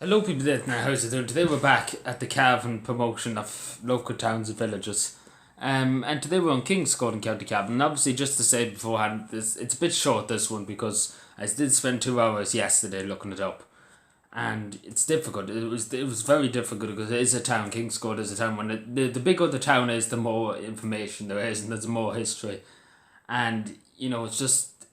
Hello people there now, how's it doing? Today we're back at the cavan promotion of local towns and villages. And today we're on Kingcourt in County Cavan. And obviously just to say beforehand, it's a bit short this one because I did spend 2 hours yesterday looking it up. And it's difficult. It was very difficult because it is a town. Kingcourt is a town. When the bigger the town is, the more information there is and there's more history. And it's just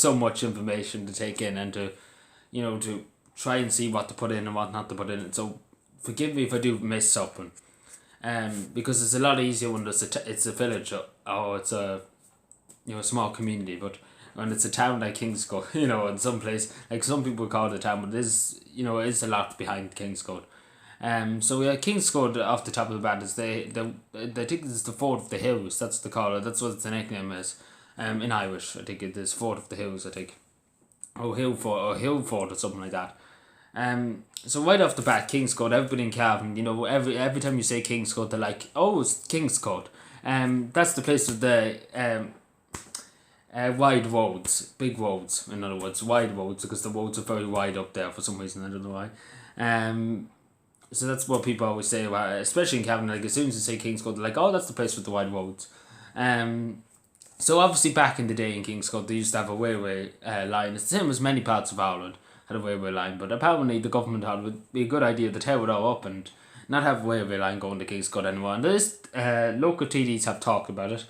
so much information to take in and to try and see what to put in and what not to put in. So forgive me if I do miss something. Because it's a lot easier when it's a village or it's a small community, but when it's a town like Kingscourt, in some place like some people call it a town, but it is a lot behind Kingscourt. So yeah, Kingscourt off the top of the bat is they think it's the Fort of the Hills. That's what they call it. That's what the nickname is. In Irish, I think it is Fort of the Hills. I think, Hill Fort or something like that. So right off the bat, Kingscourt, everybody in Cavan, every time you say Kingscourt, they're like, oh, it's Kingscourt. That's the place with the wide roads, big roads, in other words, wide roads, because the roads are very wide up there for some reason, I don't know why. So that's what people always say about it, especially in Cavan, like as soon as you say Kingscourt, they're like, oh, that's the place with the wide roads. So obviously back in the day in Kingscourt, they used to have a railway line. It's the same as many parts of Ireland had a railway line, but apparently the government thought it would be a good idea to tear it all up and not have a railway line going to Kingscourt anymore. And there's local TDs have talked about it.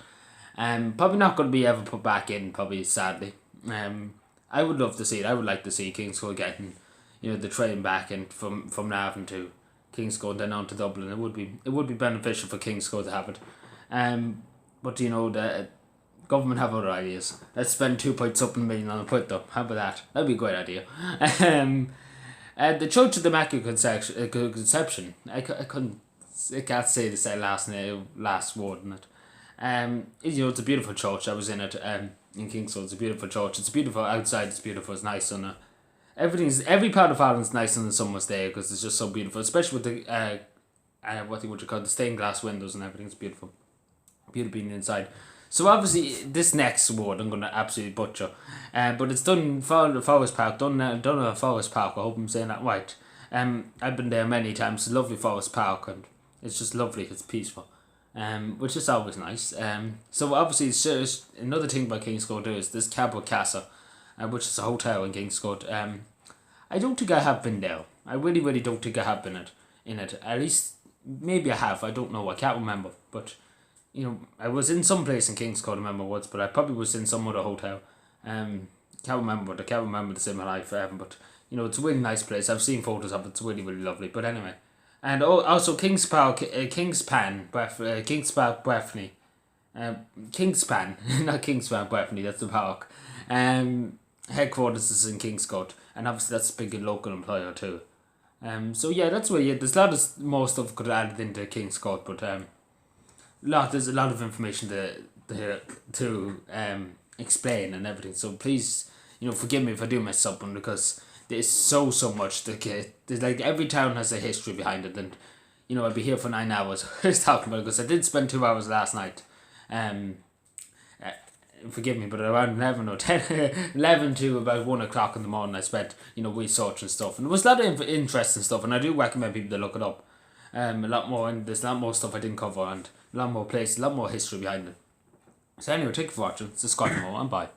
Probably not going to be ever put back in, probably sadly. I would love to see it. I would like to see Kingscourt getting, the train back and from Navan to Kingscourt then on to Dublin. It would be beneficial for Kingscourt to have it. But the government have other ideas. Let's spend 2 point something million on a put though. How about that? That'd be a great idea. The Church of the Immaculate Conception. I can't say the last word in it. It's a beautiful church. I was in it. In Kingscourt, it's a beautiful church. It's beautiful outside. It's beautiful. It's nice on every part of Ireland's nice on the summer's day because it's just so beautiful. Especially with the what you call the stained glass windows and everything. It's beautiful. Beautiful being inside. So obviously this next word I'm going to absolutely butcher, but it's done in Forest Park, done at Forest Park. I hope I'm saying that right. I've been there many times. It's a lovely Forest Park and it's just lovely. It's peaceful, which is always nice. So obviously it's just another thing by Kingscourt is this Cabot Castle, which is a hotel in Kingscourt. I don't think I have been there. I really don't think I have been in it. At least maybe I have. I don't know. I can't remember, but. I was in some place in Kingscourt, I remember once, but I probably was in some other hotel. Can't remember, but I can't remember the same life. But it's a really nice place. I've seen photos of it. It's really lovely. But anyway, and also Kingspan, Kingspan, Breffni, Kingspan, not Kingspan, Breffni. That's the park. Headquarters is in Kingscourt, and obviously that's a big local employer too. So yeah, that's where there's a lot of more stuff could add into Kingscourt, but there's a lot of information to explain and everything. So please, forgive me if I do mess up one because there's so much to get. There's like every town has a history behind it, and I'd be here for 9 hours talking about it because I did spend 2 hours last night. Forgive me, but around 11 or 10, 11 to about 1 o'clock in the morning, I spent research and stuff, and there was a lot of interesting stuff, and I do recommend people to look it up. A lot more, and there's a lot more stuff I didn't cover, and a lot more places, a lot more history behind it. So anyway, thank you for watching. This is Scott Moore, and bye.